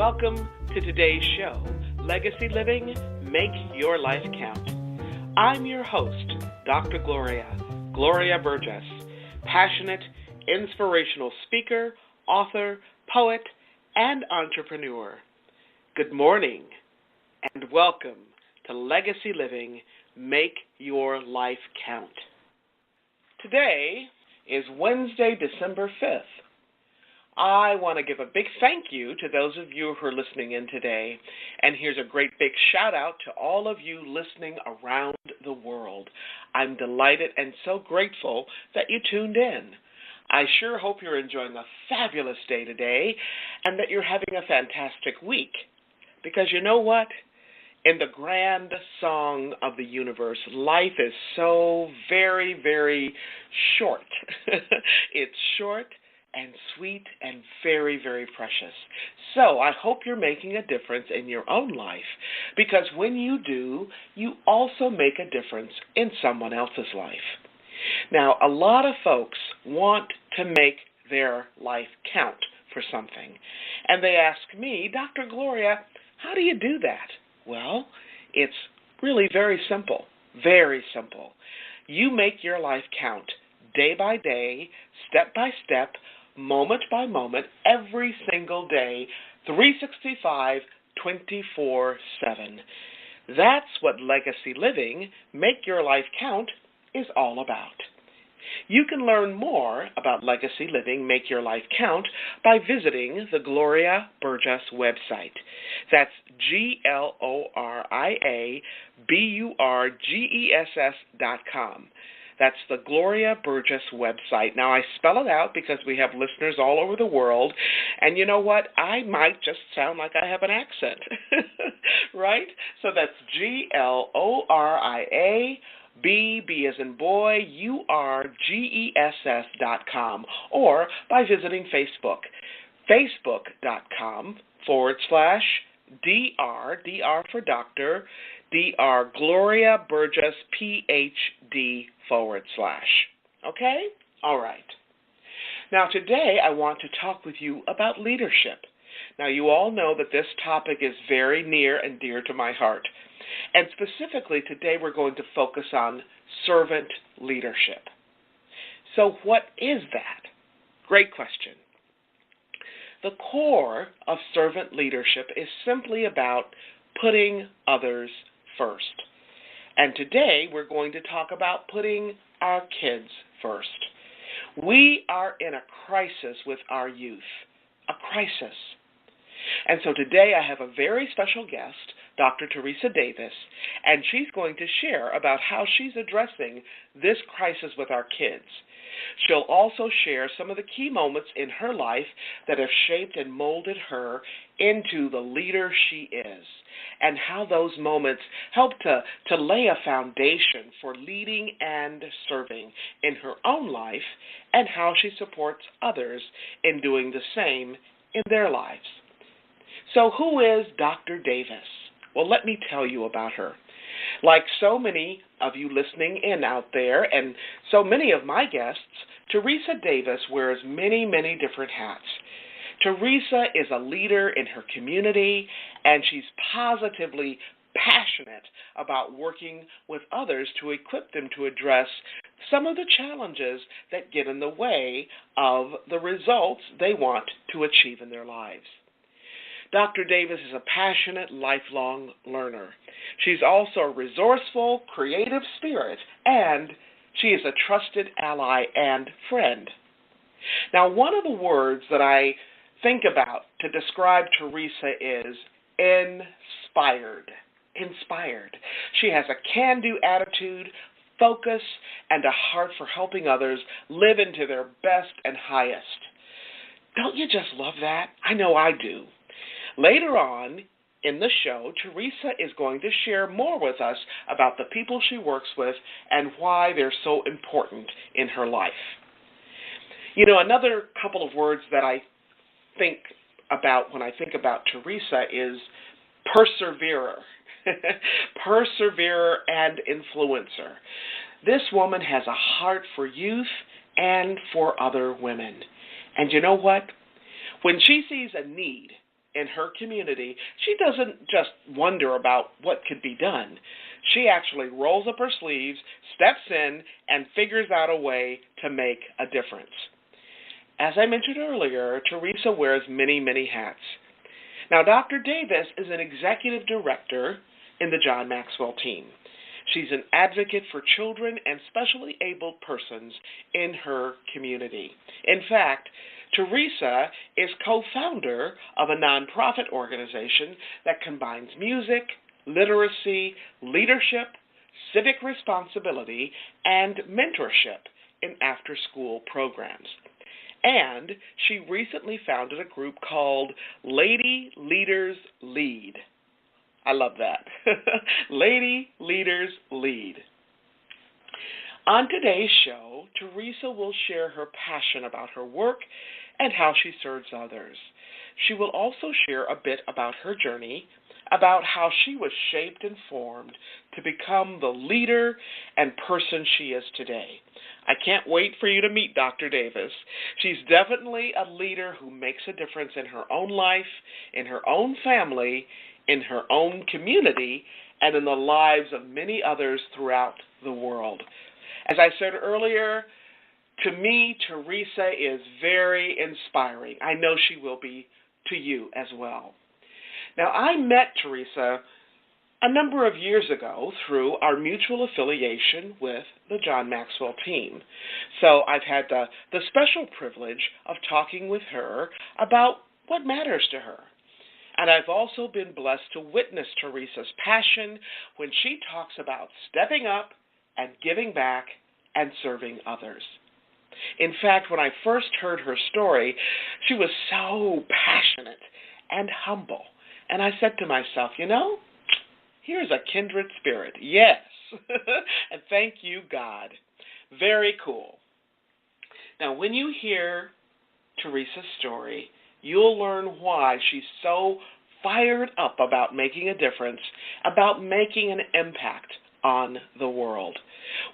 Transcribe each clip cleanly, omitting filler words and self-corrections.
Welcome to today's show, Legacy Living, Make Your Life Count. I'm your host, Dr. Gloria Burgess, passionate, inspirational speaker, author, poet, and entrepreneur. Good morning, and welcome to Legacy Living, Make Your Life Count. Today is Wednesday, December 5th. I want to give a big thank you to those of you who are listening in today, and here's a great big shout out to all of you listening around the world. I'm delighted and so grateful that you tuned in. I sure hope you're enjoying a fabulous day today and that you're having a fantastic week, because you know what? In the grand song of the universe, life is so very, very short. It's short and sweet and very, very precious. So I hope you're making a difference in your own life, because when you do, you also make a difference in someone else's life. Now, a lot of folks want to make their life count for something, and they ask me, Dr. Gloria, how do you do that? Well, it's really very simple, very simple. You make your life count day by day, step by step, moment by moment, every single day, 365, 24/7. That's what Legacy Living, Make Your Life Count, is all about. You can learn more about Legacy Living, Make Your Life Count by visiting the Gloria Burgess website. That's GloriaBurgess.com. That's the Gloria Burgess website. Now, I spell it out because we have listeners all over the world, and you know what? I might just sound like I have an accent, right? So that's GloriaB as in boy, URGESS.com, or by visiting Facebook, Facebook.com/DR for doctor, DR Gloria Burgess PhD /. Okay? All right. Now, today I want to talk with you about leadership. Now, you all know that this topic is very near and dear to my heart. And specifically, today we're going to focus on servant leadership. So what is that? Great question. The core of servant leadership is simply about putting others first. And today we're going to talk about putting our kids first. We are in a crisis with our youth, a crisis. And so today I have a very special guest, Dr. Theresa Davis, and she's going to share about how she's addressing this crisis with our kids. She'll also share some of the key moments in her life that have shaped and molded her into the leader she is, and how those moments help to lay a foundation for leading and serving in her own life, and how she supports others in doing the same in their lives. So who is Dr. Davis? Well, let me tell you about her. Like so many of you listening in out there, and so many of my guests, Theresa Davis wears many, many different hats. Theresa is a leader in her community, and she's positively passionate about working with others to equip them to address some of the challenges that get in the way of the results they want to achieve in their lives. Dr. Davis is a passionate, lifelong learner. She's also a resourceful, creative spirit, and she is a trusted ally and friend. Now, one of the words that I think about to describe Theresa is inspired. Inspired. She has a can-do attitude, focus, and a heart for helping others live into their best and highest. Don't you just love that? I know I do. Later on in the show, Theresa is going to share more with us about the people she works with and why they're so important in her life. You know, another couple of words that I think about when I think about Theresa is perseverer. Perseverer and influencer. This woman has a heart for youth and for other women. And you know what? When she sees a need, in her community, she doesn't just wonder about what could be done. She actually rolls up her sleeves, steps in, and figures out a way to make a difference. As I mentioned earlier, Theresa wears many, many hats. Now, Dr. Davis is an executive director in the John Maxwell team. She's an advocate for children and specially abled persons in her community. In fact, Theresa is co-founder of a nonprofit organization that combines music, literacy, leadership, civic responsibility, and mentorship in after-school programs. And she recently founded a group called Lady Leaders Lead. I love that. Lady Leaders Lead. On today's show, Theresa will share her passion about her work and how she serves others. She will also share a bit about her journey, about how she was shaped and formed to become the leader and person she is today. I can't wait for you to meet Dr. Davis. She's definitely a leader who makes a difference in her own life, in her own family, in her own community, and in the lives of many others throughout the world. As I said earlier, to me, Theresa is very inspiring. I know she will be to you as well. Now, I met Theresa a number of years ago through our mutual affiliation with the John Maxwell team. So I've had the special privilege of talking with her about what matters to her. And I've also been blessed to witness Theresa's passion when she talks about stepping up and giving back and serving others. In fact, when I first heard her story, she was so passionate and humble. And I said to myself, here's a kindred spirit. Yes. And thank you, God. Very cool. Now, when you hear Theresa's story, you'll learn why she's so fired up about making a difference, about making an impact on the world.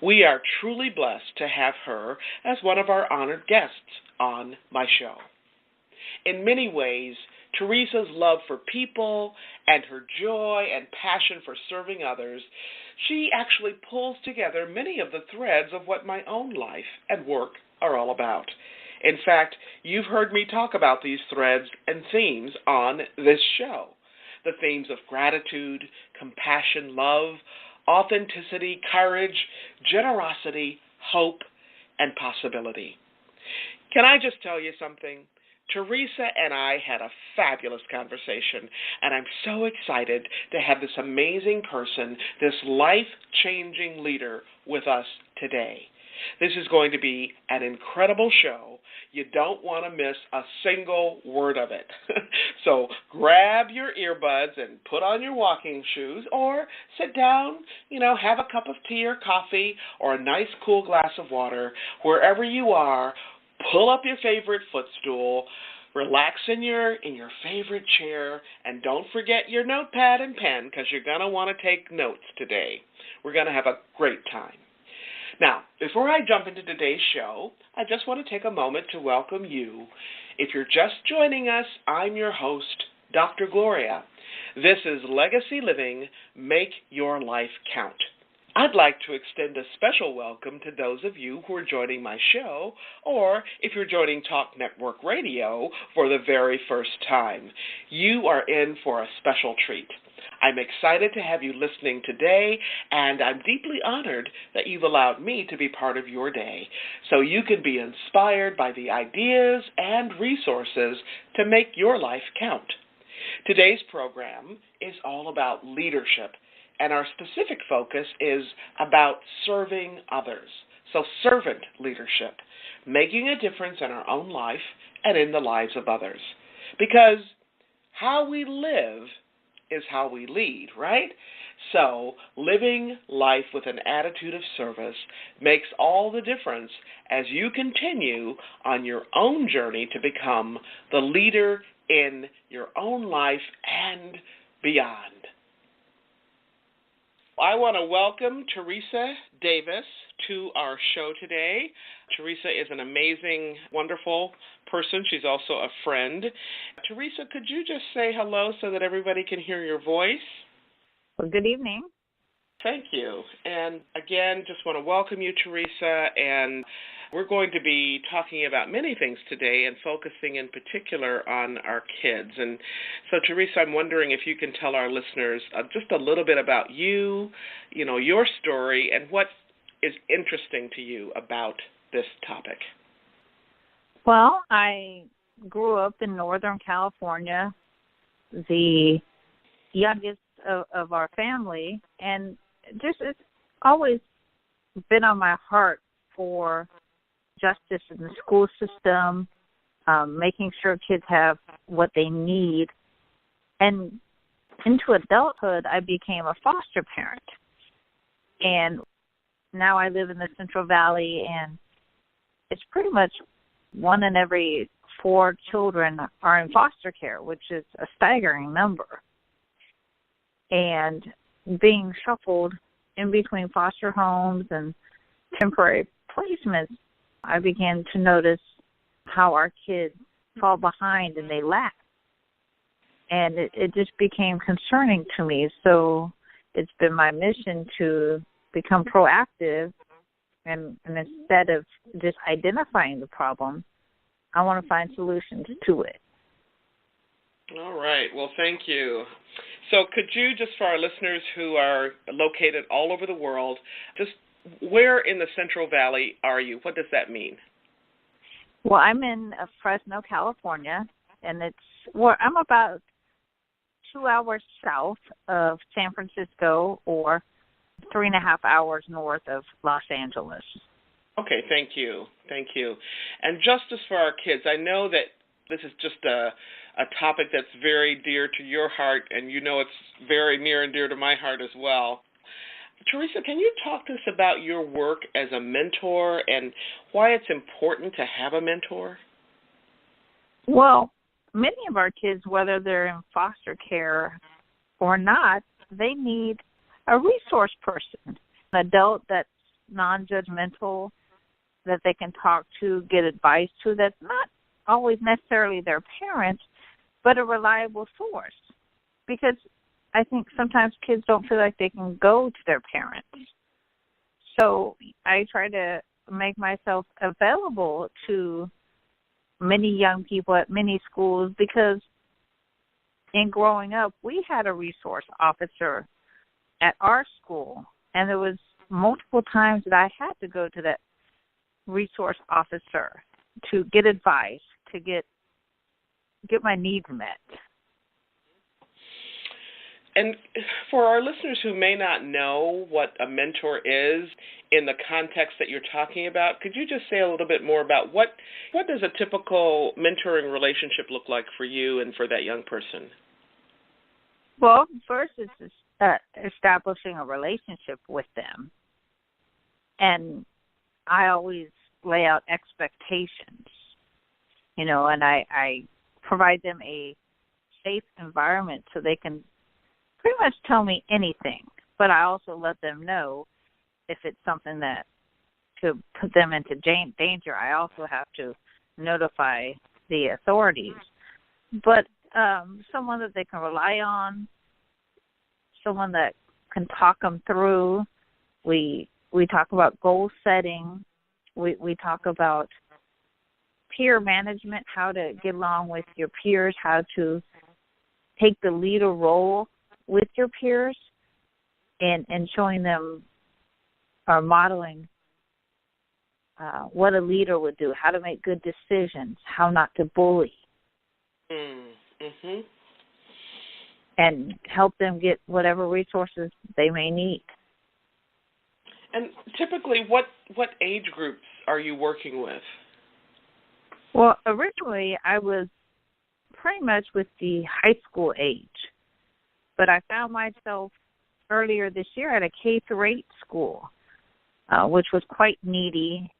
We are truly blessed to have her as one of our honored guests on my show. In many ways, Theresa's love for people and her joy and passion for serving others, she actually pulls together many of the threads of what my own life and work are all about. In fact, you've heard me talk about these threads and themes on this show. The themes of gratitude, compassion, love, authenticity, courage, generosity, hope, and possibility. Can I just tell you something? Theresa and I had a fabulous conversation, and I'm so excited to have this amazing person, this life-changing leader with us today. This is going to be an incredible show. You don't want to miss a single word of it. So grab your earbuds and put on your walking shoes, or sit down, have a cup of tea or coffee or a nice cool glass of water. Wherever you are, pull up your favorite footstool, relax in your favorite chair, and don't forget your notepad and pen, because you're going to want to take notes today. We're going to have a great time. Now, before I jump into today's show, I just want to take a moment to welcome you. If you're just joining us, I'm your host, Dr. Gloria. This is Legacy Living, Make Your Life Count. I'd like to extend a special welcome to those of you who are joining my show, or if you're joining Talk Network Radio for the very first time. You are in for a special treat. I'm excited to have you listening today, and I'm deeply honored that you've allowed me to be part of your day, so you can be inspired by the ideas and resources to make your life count. Today's program is all about leadership, and our specific focus is about serving others. So servant leadership, making a difference in our own life and in the lives of others. Because how we live is how we lead, right? So living life with an attitude of service makes all the difference as you continue on your own journey to become the leader in your own life and beyond. I want to welcome Theresa Davis to our show today. Theresa is an amazing, wonderful person. She's also a friend. Theresa, could you just say hello so that everybody can hear your voice? Well, good evening. Thank you. And again, just want to welcome you, Theresa, and we're going to be talking about many things today and focusing in particular on our kids. And so, Theresa, I'm wondering if you can tell our listeners just a little bit about you, your story, and what is interesting to you about this topic. Well, I grew up in Northern California, the youngest of our family, and it's always been on my heart for justice in the school system, making sure kids have what they need. And into adulthood, I became a foster parent. And now I live in the Central Valley, and it's pretty much 1 in every 4 children are in foster care, which is a staggering number. And being shuffled in between foster homes and temporary placements, I began to notice how our kids fall behind and they lack. And it just became concerning to me. So it's been my mission to become proactive, and instead of just identifying the problem, I want to find solutions to it. All right. Well, thank you. So could you, just for our listeners who are located all over the world, just where in the Central Valley are you? What does that mean? Well, I'm in Fresno, California, and I'm about 2 hours south of San Francisco or 3.5 hours north of Los Angeles. Okay, thank you. Thank you. And justice for our kids, I know that this is just a topic that's very dear to your heart, and it's very near and dear to my heart as well. Theresa, can you talk to us about your work as a mentor and why it's important to have a mentor? Well, many of our kids, whether they're in foster care or not, they need a resource person, an adult that's non-judgmental, that they can talk to, get advice to, that's not always necessarily their parents, but a reliable source. Because I think sometimes kids don't feel like they can go to their parents. So I try to make myself available to many young people at many schools, because in growing up, we had a resource officer at our school, and there was multiple times that I had to go to that resource officer to get advice, to get my needs met. And for our listeners who may not know what a mentor is in the context that you're talking about, could you just say a little bit more about what does a typical mentoring relationship look like for you and for that young person? Well, first it's establishing a relationship with them. And I always lay out expectations, and I provide them a safe environment so they can pretty much tell me anything, but I also let them know if it's something that could put them into danger. I also have to notify the authorities. But someone that they can rely on, someone that can talk them through. We talk about goal setting. We talk about peer management, how to get along with your peers, how to take the leader role with your peers, and showing them or modeling what a leader would do, how to make good decisions, how not to bully, and help them get whatever resources they may need. And typically, what age groups are you working with? Well, originally I was pretty much with the high school age, but I found myself earlier this year at a K-8 school, which was quite needy,